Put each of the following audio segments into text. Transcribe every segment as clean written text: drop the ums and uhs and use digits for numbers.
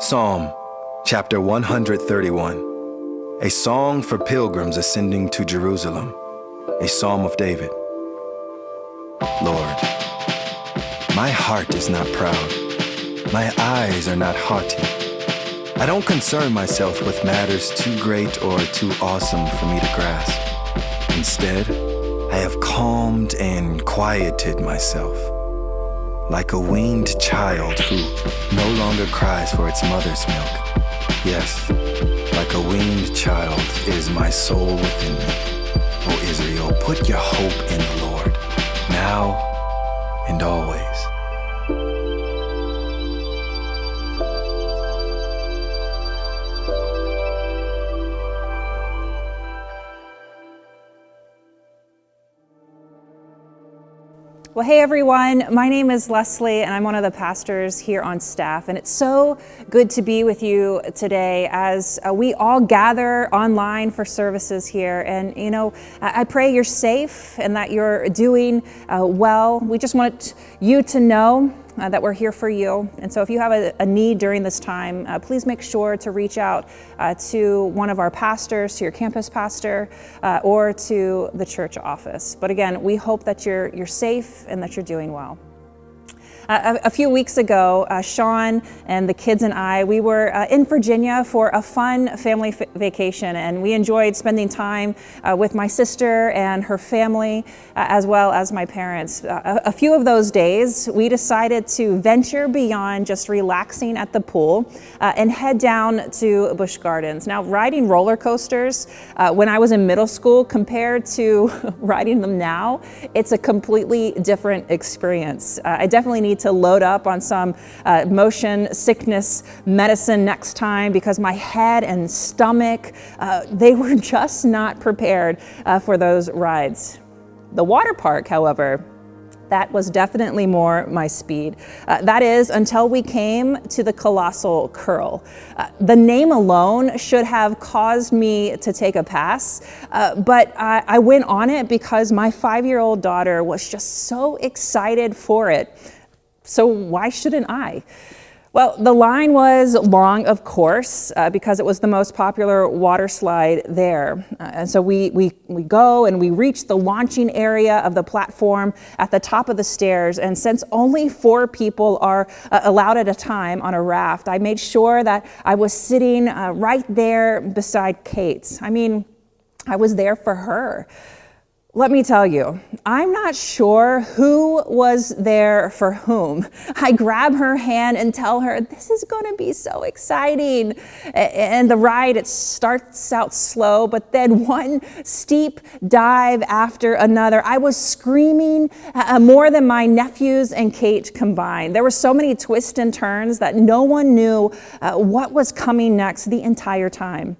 Psalm, chapter 131, a song for pilgrims ascending to Jerusalem, a psalm of David. Lord, my heart is not proud, my eyes are not haughty. I don't concern myself with matters too great or too awesome for me to grasp. Instead, I have calmed and quieted myself, like a weaned child who no longer cries for its mother's milk. Yes, like a weaned child is my soul within me. O Israel, put your hope in the Lord, now and always. Well, hey everyone, my name is Leslie and I'm one of the pastors here on staff, and it's so good to be with you today as we all gather online for services here. And I pray you're safe and that you're doing well. We just want you to know that we're here for you. And so if you have a need during this time, please make sure to reach out to one of our pastors, to your campus pastor, or to the church office. But again, we hope that you're safe and that you're doing well. A few weeks ago, Sean and the kids and I, we were in Virginia for a fun family vacation, and we enjoyed spending time with my sister and her family, as well as my parents. A few of those days, we decided to venture beyond just relaxing at the pool and head down to Busch Gardens. Now, riding roller coasters when I was in middle school compared to riding them now, it's a completely different experience. I definitely need to load up on some motion sickness medicine next time, because my head and stomach, they were just not prepared for those rides. The water park, however, that was definitely more my speed. That is, until we came to the Colossal Curl. The name alone should have caused me to take a pass, but I went on it because my 5-year-old daughter was just so excited for it. So why shouldn't I? Well, the line was long, of course, because it was the most popular water slide there. And so we go and we reach the launching area of the platform at the top of the stairs. And since only 4 people are allowed at a time on a raft, I made sure that I was sitting right there beside Kate. I mean, I was there for her. Let me tell you, I'm not sure who was there for whom. I grab her hand and tell her, this is going to be so exciting. And the ride, it starts out slow, but then one steep dive after another. I was screaming more than my nephews and Kate combined. There were so many twists and turns that no one knew what was coming next the entire time.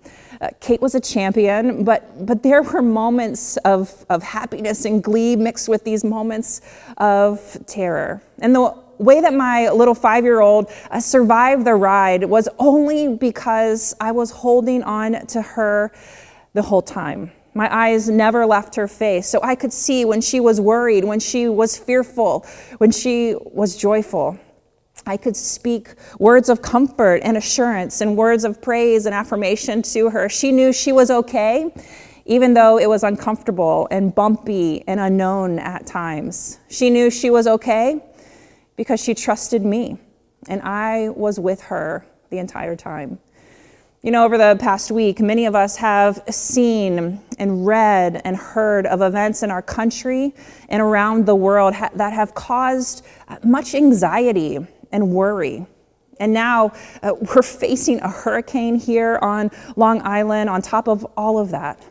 Kate was a champion, but there were moments of happiness and glee mixed with these moments of terror. And the way that my little 5-year-old survived the ride was only because I was holding on to her the whole time. My eyes never left her face, so I could see when she was worried, when she was fearful, when she was joyful. I could speak words of comfort and assurance and words of praise and affirmation to her. She knew she was okay, even though it was uncomfortable and bumpy and unknown at times. She knew she was okay because she trusted me, and I was with her the entire time. Over the past week, many of us have seen and read and heard of events in our country and around the world that have caused much anxiety and worry. And now we're facing a hurricane here on Long Island on top of all of that.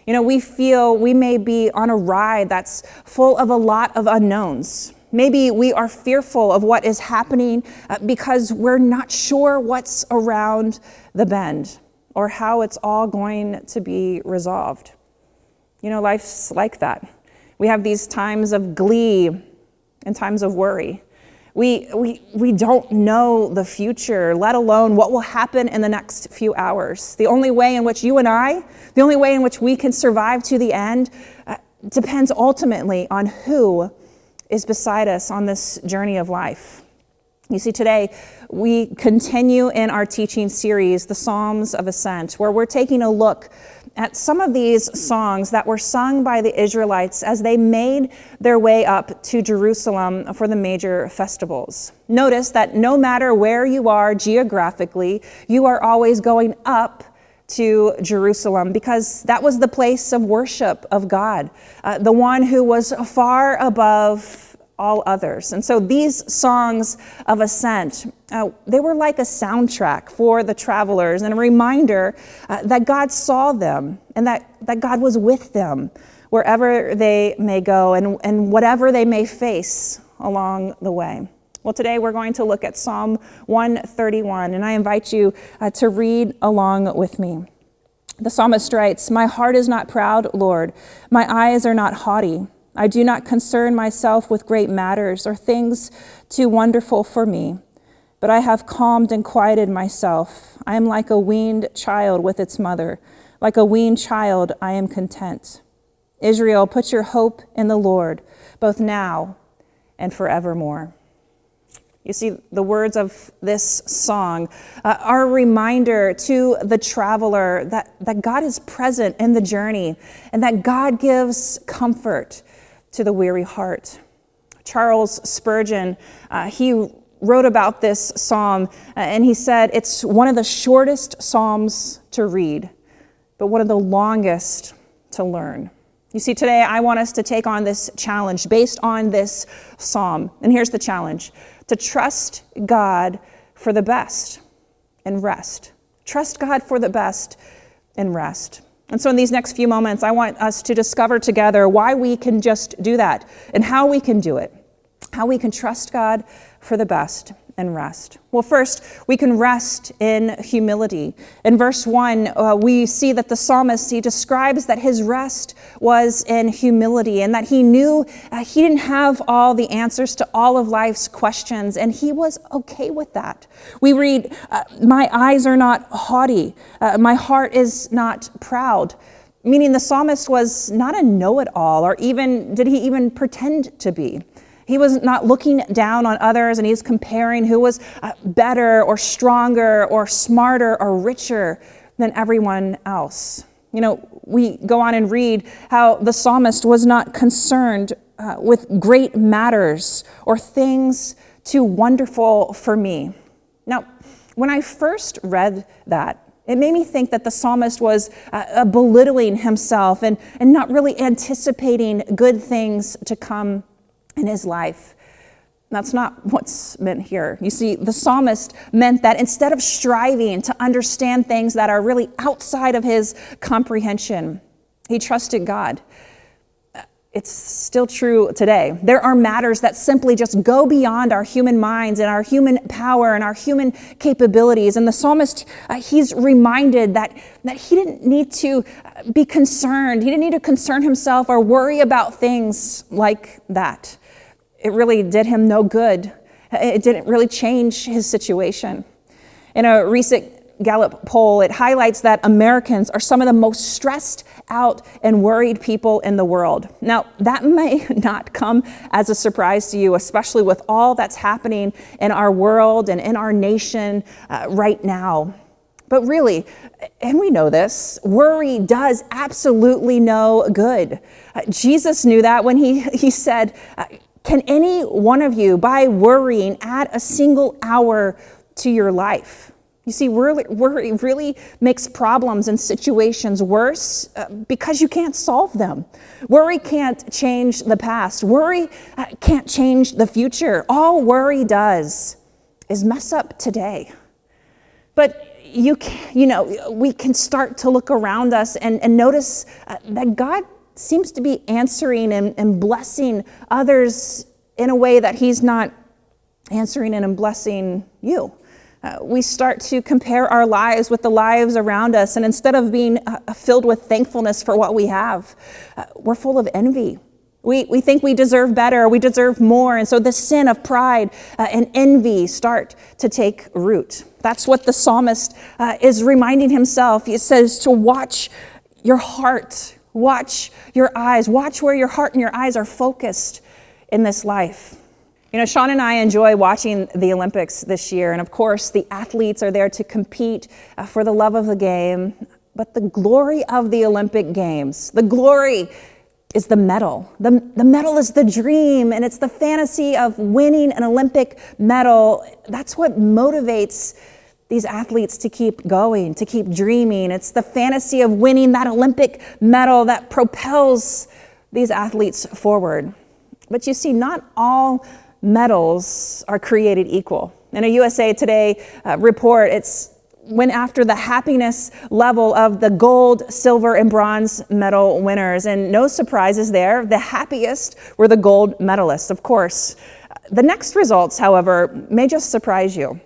We feel we may be on a ride that's full of a lot of unknowns. Maybe we are fearful of what is happening because we're not sure what's around the bend or how it's all going to be resolved. Life's like that. We have these times of glee and times of worry. We don't know the future, let alone what will happen in the next few hours. The only way in which you and I, the only way in which we can survive to the end depends ultimately on who is beside us on this journey of life. You see, today we continue in our teaching series, the Psalms of Ascent, where we're taking a look at some of these songs that were sung by the Israelites as they made their way up to Jerusalem for the major festivals. Notice that no matter where you are geographically, you are always going up to Jerusalem because that was the place of worship of God, the one who was far above all others. And so these songs of ascent, they were like a soundtrack for the travelers and a reminder that God saw them and that God was with them wherever they may go and whatever they may face along the way. Well, today we're going to look at Psalm 131, and I invite you to read along with me. The psalmist writes, "My heart is not proud, Lord. My eyes are not haughty. I do not concern myself with great matters or things too wonderful for me, but I have calmed and quieted myself. I am like a weaned child with its mother. Like a weaned child, I am content. Israel, put your hope in the Lord, both now and forevermore." You see, the words of this song are a reminder to the traveler that God is present in the journey and that God gives comfort to the weary heart. Charles Spurgeon, he wrote about this psalm and he said, "It's one of the shortest psalms to read, but one of the longest to learn." You see, today I want us to take on this challenge based on this psalm. And here's the challenge: to trust God for the best and rest. Trust God for the best and rest. And so in these next few moments, I want us to discover together why we can just do that and how we can do it, how we can trust God for the best and rest. Well, first, we can rest in humility. In verse 1, we see that the psalmist, he describes that his rest was in humility and that he knew he didn't have all the answers to all of life's questions, and he was okay with that. We read, "My eyes are not haughty, my heart is not proud," meaning the psalmist was not a know-it-all, or even did he even pretend to be. He was not looking down on others and he was comparing who was better or stronger or smarter or richer than everyone else. You know, we go on and read how the psalmist was not concerned with great matters or things too wonderful for me. Now, when I first read that, it made me think that the psalmist was belittling himself and not really anticipating good things to come in his life. That's not what's meant here. You see, the psalmist meant that instead of striving to understand things that are really outside of his comprehension, he trusted God. It's still true today. There are matters that simply just go beyond our human minds and our human power and our human capabilities. And the psalmist, he's reminded that he didn't need to be concerned. He didn't need to concern himself or worry about things like that. It really did him no good. It didn't really change his situation. In a recent Gallup poll, it highlights that Americans are some of the most stressed out and worried people in the world. Now, that may not come as a surprise to you, especially with all that's happening in our world and in our nation right now. But really, and we know this, worry does absolutely no good. Jesus knew that when he said, "Can any one of you, by worrying, add a single hour to your life?" You see, worry really makes problems and situations worse because you can't solve them. Worry can't change the past. Worry can't change the future. All worry does is mess up today. But we can start to look around us and notice that God seems to be answering and blessing others in a way that he's not answering and blessing you. We start to compare our lives with the lives around us, and instead of being filled with thankfulness for what we have, we're full of envy. We think we deserve better, we deserve more, and so the sin of pride and envy start to take root. That's what the psalmist is reminding himself. It says to watch your heart, watch your eyes, watch where your heart and your eyes are focused in this life. You know, Sean and I enjoy watching the Olympics this year, and of course, the athletes are there to compete for the love of the game. But the glory of the Olympic Games, the glory is the medal. The medal is the dream, and it's the fantasy of winning an Olympic medal. That's what motivates these athletes to keep going, to keep dreaming. It's the fantasy of winning that Olympic medal that propels these athletes forward. But you see, not all medals are created equal. In a USA Today report, it's went after the happiness level of the gold, silver, and bronze medal winners. And no surprises there. The happiest were the gold medalists, of course. The next results, however, may just surprise you.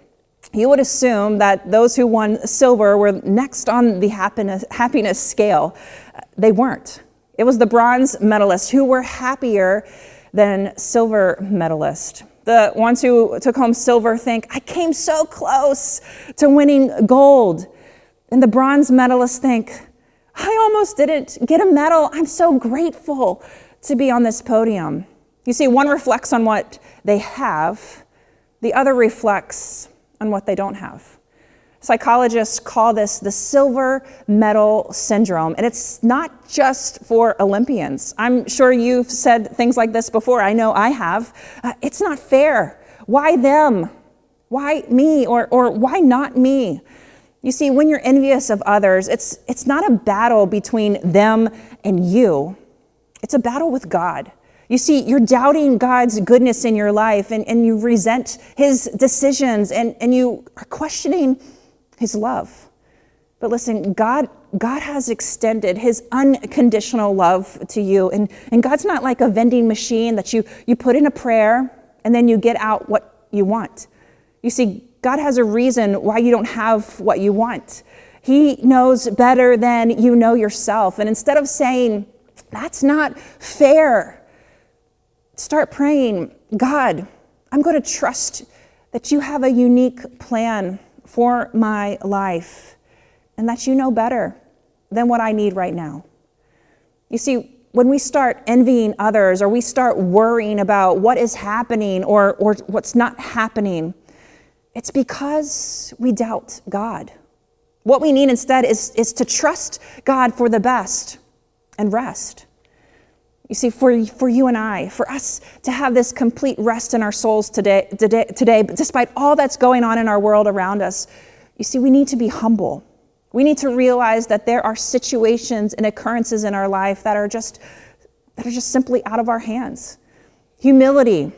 You would assume that those who won silver were next on the happiness scale. They weren't. It was the bronze medalists who were happier than silver medalists. The ones who took home silver think, I came so close to winning gold. And the bronze medalists think, I almost didn't get a medal. I'm so grateful to be on this podium. You see, one reflects on what they have. The other reflects on what they don't have. Psychologists call this the silver medal syndrome, and it's not just for Olympians. I'm sure you've said things like this before. I know I have. It's not fair. Why them? Why me? Or why not me? You see, when you're envious of others, it's not a battle between them and you. It's a battle with God. You see, you're doubting God's goodness in your life, and you resent his decisions, and you are questioning his love. But listen, God has extended his unconditional love to you. And God's not like a vending machine that you put in a prayer and then you get out what you want. You see, God has a reason why you don't have what you want. He knows better than you know yourself. And instead of saying, that's not fair, start praying, God, I'm going to trust that you have a unique plan for my life, and that you know better than what I need right now. You see, when we start envying others, or we start worrying about what is happening or what's not happening, it's because we doubt God. What we need instead is to trust God for the best and rest. You see, for you and I, for us to have this complete rest in our souls today, despite all that's going on in our world around us, you see, we need to be humble. We need to realize that there are situations and occurrences in our life that are just simply out of our hands. Humility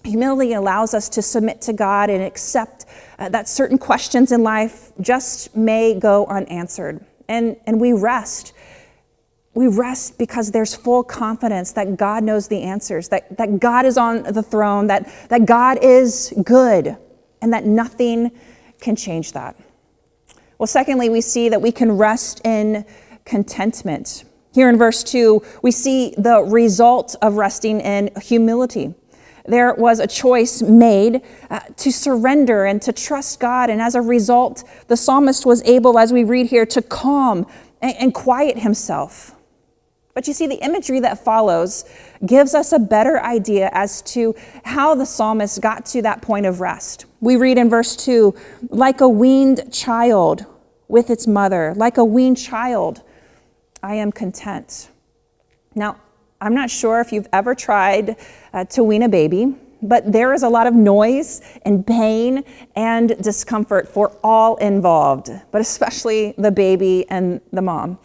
allows us to submit to God and accept that certain questions in life just may go unanswered. And we rest. We rest because there's full confidence that God knows the answers, that God is on the throne, that God is good, and that nothing can change that. Well, secondly, we see that we can rest in contentment. Here in verse 2, we see the result of resting in humility. There was a choice made to surrender and to trust God, and as a result, the psalmist was able, as we read here, to calm and quiet himself. But you see, the imagery that follows gives us a better idea as to how the psalmist got to that point of rest. We read in verse 2, like a weaned child with its mother, like a weaned child, I am content. Now, I'm not sure if you've ever tried to wean a baby, but there is a lot of noise and pain and discomfort for all involved, but especially the baby and the mom.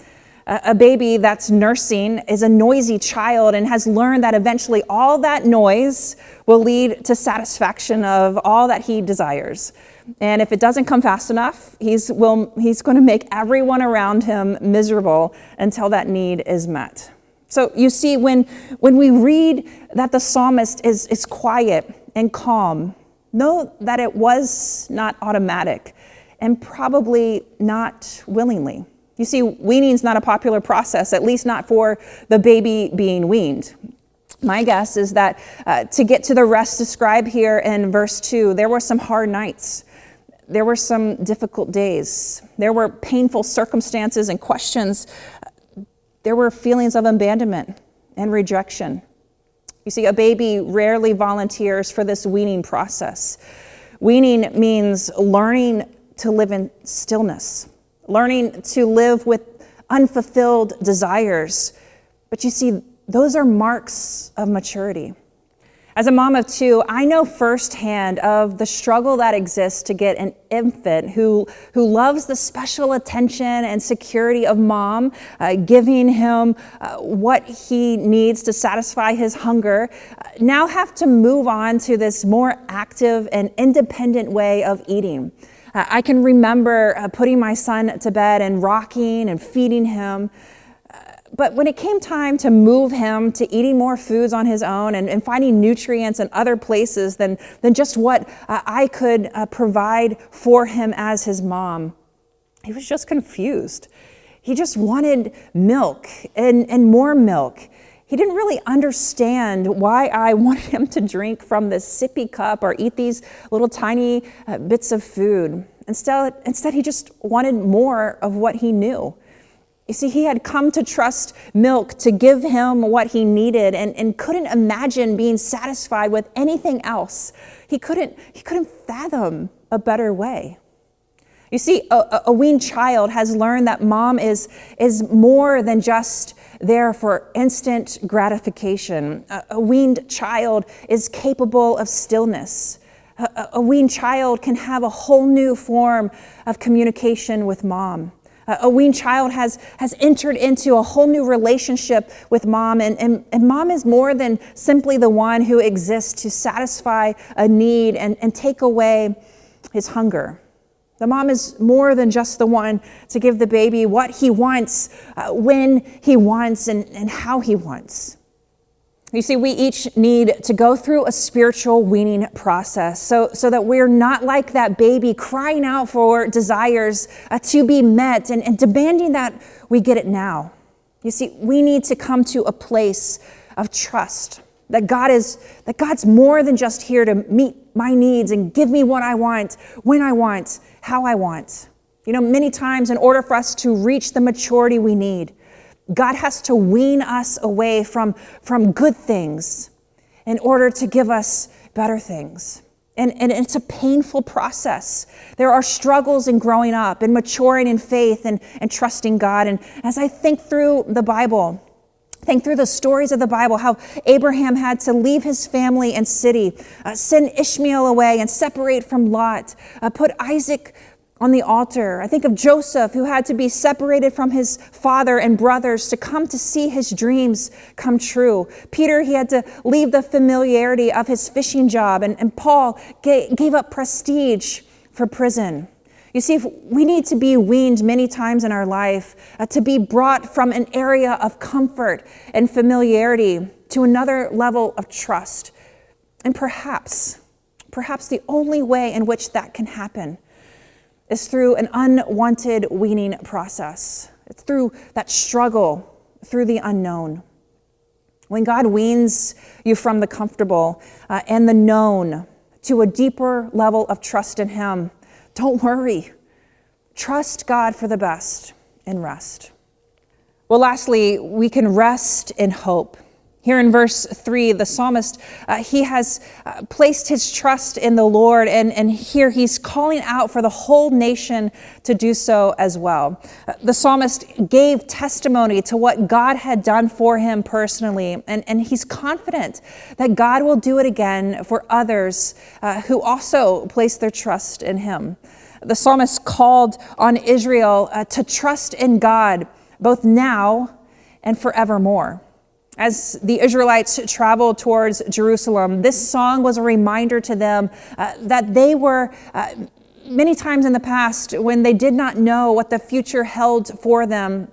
A baby that's nursing is a noisy child and has learned that eventually all that noise will lead to satisfaction of all that he desires. And if it doesn't come fast enough, he's going to make everyone around him miserable until that need is met. So you see, when we read that the psalmist is quiet and calm, know that it was not automatic and probably not willingly. You see, weaning's not a popular process, at least not for the baby being weaned. My guess is that to get to the rest described here in verse 2, there were some hard nights. There were some difficult days. There were painful circumstances and questions. There were feelings of abandonment and rejection. You see, a baby rarely volunteers for this weaning process. Weaning means learning to live in stillness, learning to live with unfulfilled desires. But you see, those are marks of maturity. As a mom of two, I know firsthand of the struggle that exists to get an infant who loves the special attention and security of mom, giving him what he needs to satisfy his hunger, now have to move on to this more active and independent way of eating. I can remember putting my son to bed and rocking and feeding him. But when it came time to move him to eating more foods on his own and finding nutrients in other places than just what I could provide for him as his mom, he was just confused. He just wanted milk and more milk. He didn't really understand why I wanted him to drink from this sippy cup or eat these little tiny bits of food. Instead, he just wanted more of what he knew. You see, he had come to trust milk to give him what he needed and couldn't imagine being satisfied with anything else. He couldn't fathom a better way. You see, a weaned child has learned that mom is more than just there for instant gratification. A weaned child is capable of stillness. A weaned child can have a whole new form of communication with mom. A weaned child has entered into a whole new relationship with mom, and mom is more than simply the one who exists to satisfy a need and take away his hunger. The mom is more than just the one to give the baby what he wants, when he wants, and how he wants. You see, we each need to go through a spiritual weaning process so that we're not like that baby crying out for desires to be met and demanding that we get it now. You see, we need to come to a place of trust that God's more than just here to meet my needs and give me what I want, when I want, how I want. You know, many times in order for us to reach the maturity we need, God has to wean us away from good things in order to give us better things. And it's a painful process. There are struggles in growing up and maturing in faith and trusting God. And as I think through the Bible, think through the stories of the Bible, how Abraham had to leave his family and city, send Ishmael away and separate from Lot, put Isaac on the altar. I think of Joseph, who had to be separated from his father and brothers to come to see his dreams come true. Peter, he had to leave the familiarity of his fishing job. And Paul gave up prestige for prison. You see, we need to be weaned many times in our life to be brought from an area of comfort and familiarity to another level of trust. And perhaps the only way in which that can happen is through an unwanted weaning process. It's through that struggle, through the unknown. When God weans you from the comfortable and the known to a deeper level of trust in Him, don't worry. Trust God for the best and rest. Well, lastly, we can rest in hope. Here in verse 3, the psalmist, he has placed his trust in the Lord, and here he's calling out for the whole nation to do so as well. The psalmist gave testimony to what God had done for him personally, and he's confident that God will do it again for others who also place their trust in him. The psalmist called on Israel to trust in God both now and forevermore. As the Israelites traveled towards Jerusalem, this song was a reminder to them that they were, many times in the past, when they did not know what the future held for them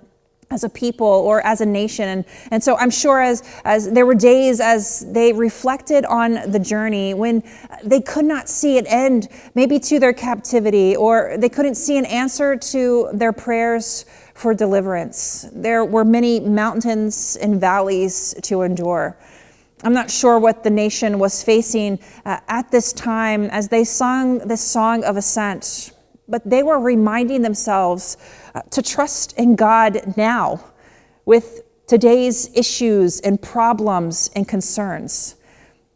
as a people or as a nation. And so I'm sure as there were days as they reflected on the journey when they could not see an end, maybe to their captivity, or they couldn't see an answer to their prayers for deliverance. There were many mountains and valleys to endure. I'm not sure what the nation was facing at this time as they sung this song of ascent, but they were reminding themselves to trust in God now with today's issues and problems and concerns.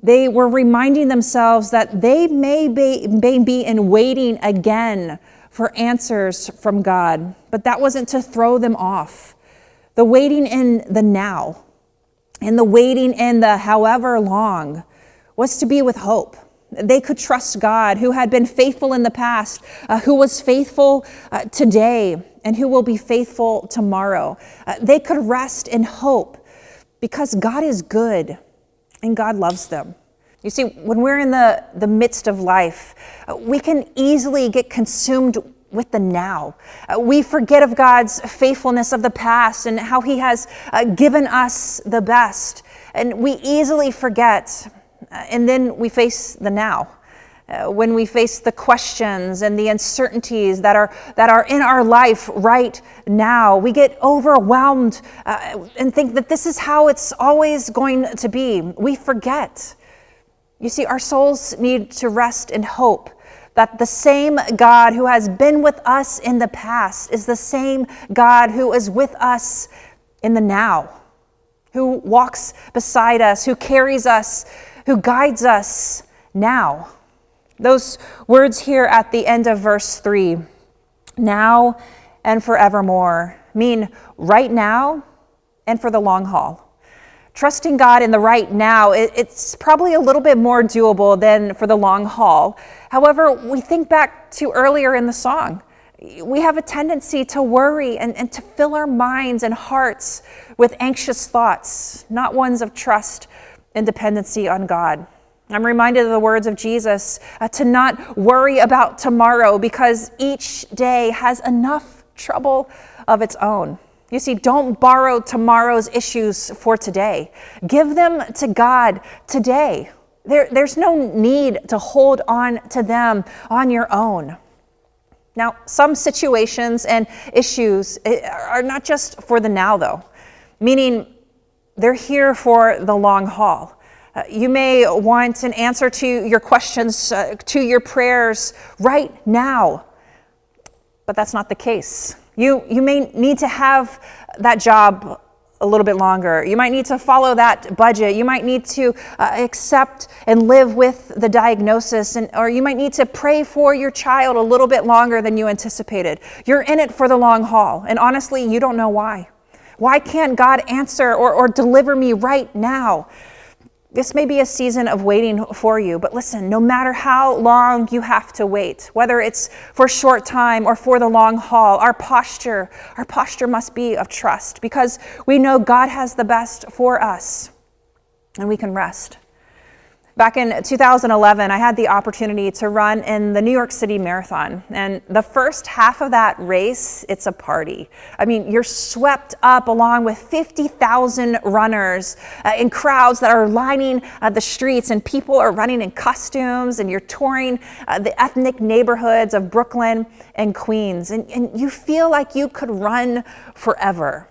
They were reminding themselves that they may be in waiting again for answers from God, but that wasn't to throw them off. The waiting in the now and the waiting in the however long was to be with hope. They could trust God, who had been faithful in the past, who was faithful today, and who will be faithful tomorrow. They could rest in hope because God is good and God loves them. You see, when we're in the midst of life, we can easily get consumed with the now. We forget of God's faithfulness of the past and how he has given us the best. And we easily forget, and then we face the now. When we face the questions and the uncertainties that are in our life right now, we get overwhelmed and think that this is how it's always going to be. We forget. You see, our souls need to rest in hope that the same God who has been with us in the past is the same God who is with us in the now, who walks beside us, who carries us, who guides us now. Those words here at the end of verse 3, now and forevermore, mean right now and for the long haul. Trusting God in the right now, it's probably a little bit more doable than for the long haul. However, we think back to earlier in the song. We have a tendency to worry and to fill our minds and hearts with anxious thoughts, not ones of trust and dependency on God. I'm reminded of the words of Jesus to not worry about tomorrow because each day has enough trouble of its own. You see, don't borrow tomorrow's issues for today. Give them to God today. There's no need to hold on to them on your own. Now, some situations and issues are not just for the now, though, meaning they're here for the long haul. You may want an answer to your questions, to your prayers right now, but that's not the case. You may need to have that job a little bit longer. You might need to follow that budget. You might need to accept and live with the diagnosis, or you might need to pray for your child a little bit longer than you anticipated. You're in it for the long haul, and honestly, you don't know why. Why can't God answer or deliver me right now? This may be a season of waiting for you, but listen, no matter how long you have to wait, whether it's for a short time or for the long haul, our posture must be of trust because we know God has the best for us and we can rest. Back in 2011, I had the opportunity to run in the New York City Marathon. And the first half of that race, it's a party. I mean, you're swept up along with 50,000 runners in crowds that are lining the streets, and people are running in costumes, and you're touring the ethnic neighborhoods of Brooklyn and Queens. And you feel like you could run forever.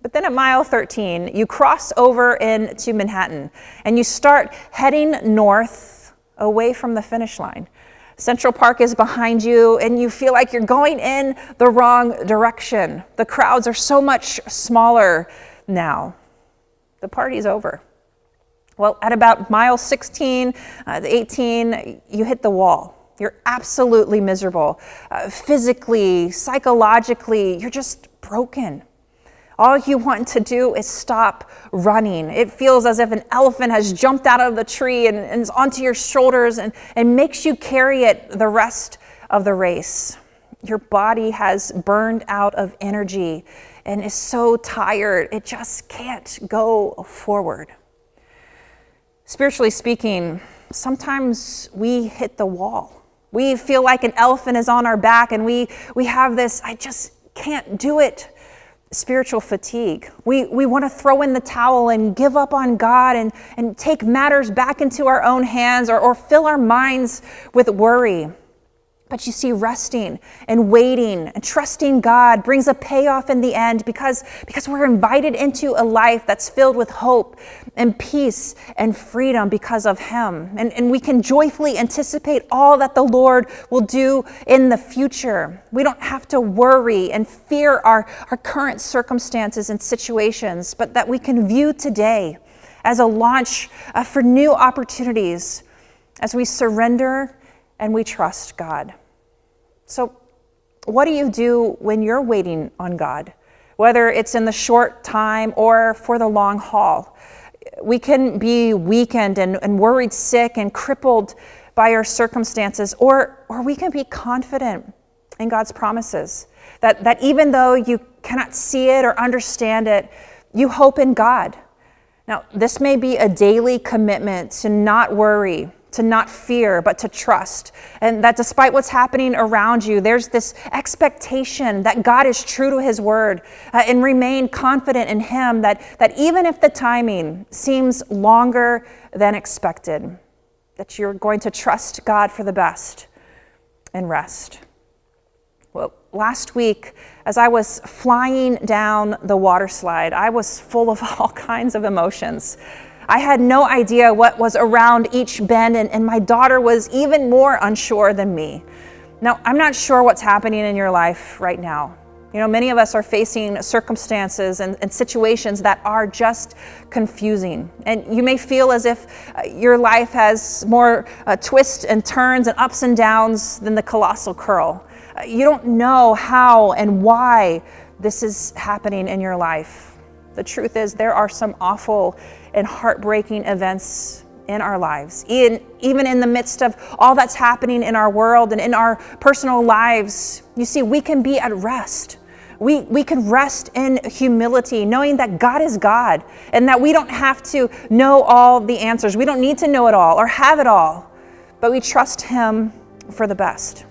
But then at mile 13, you cross over into Manhattan and you start heading north away from the finish line. Central Park is behind you and you feel like you're going in the wrong direction. The crowds are so much smaller now. The party's over. Well, at about mile 16, 18, you hit the wall. You're absolutely miserable. Physically, psychologically, you're just broken. All you want to do is stop running. It feels as if an elephant has jumped out of the tree and is onto your shoulders and makes you carry it the rest of the race. Your body has burned out of energy and is so tired, it just can't go forward. Spiritually speaking, sometimes we hit the wall. We feel like an elephant is on our back and we have this, I just can't do it. Spiritual fatigue. We want to throw in the towel and give up on God and take matters back into our own hands or fill our minds with worry. But you see, resting and waiting and trusting God brings a payoff in the end because we're invited into a life that's filled with hope and peace and freedom because of Him. And we can joyfully anticipate all that the Lord will do in the future. We don't have to worry and fear our current circumstances and situations, but that we can view today as a launch for new opportunities as we surrender and we trust God. So what do you do when you're waiting on God, whether it's in the short time or for the long haul? We can be weakened and worried sick and crippled by our circumstances, or we can be confident in God's promises, that even though you cannot see it or understand it, you hope in God. Now, this may be a daily commitment to not worry, to not fear, but to trust. And that despite what's happening around you, there's this expectation that God is true to His word, and remain confident in Him that even if the timing seems longer than expected, that you're going to trust God for the best and rest. Well, last week, as I was flying down the water slide, I was full of all kinds of emotions. I had no idea what was around each bend, and my daughter was even more unsure than me. Now, I'm not sure what's happening in your life right now. You know, many of us are facing circumstances and situations that are just confusing. And you may feel as if your life has more twists and turns and ups and downs than the colossal curl. You don't know how and why this is happening in your life. The truth is, there are some awful and heartbreaking events in our lives. Even in the midst of all that's happening in our world and in our personal lives, you see, we can be at rest. We can rest in humility, knowing that God is God and that we don't have to know all the answers. We don't need to know it all or have it all, but we trust Him for the best.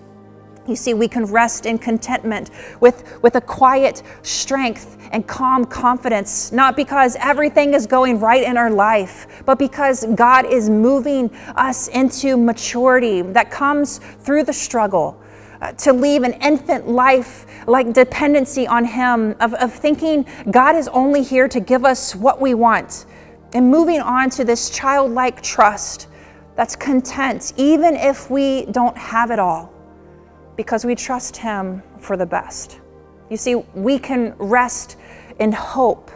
You see, we can rest in contentment with a quiet strength and calm confidence, not because everything is going right in our life, but because God is moving us into maturity that comes through the struggle, to leave an infant life like dependency on Him, of thinking God is only here to give us what we want, and moving on to this childlike trust that's content, even if we don't have it all, because we trust Him for the best. You see, we can rest in hope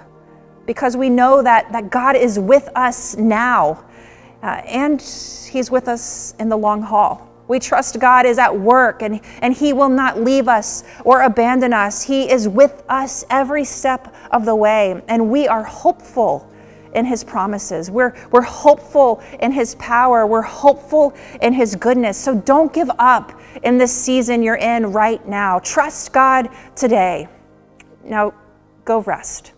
because we know that God is with us now, and He's with us in the long haul. We trust God is at work and He will not leave us or abandon us. He is with us every step of the way, and we are hopeful in His promises. We're hopeful in His power. We're hopeful in His goodness. So don't give up in this season you're in right now. Trust God today. Now, go rest.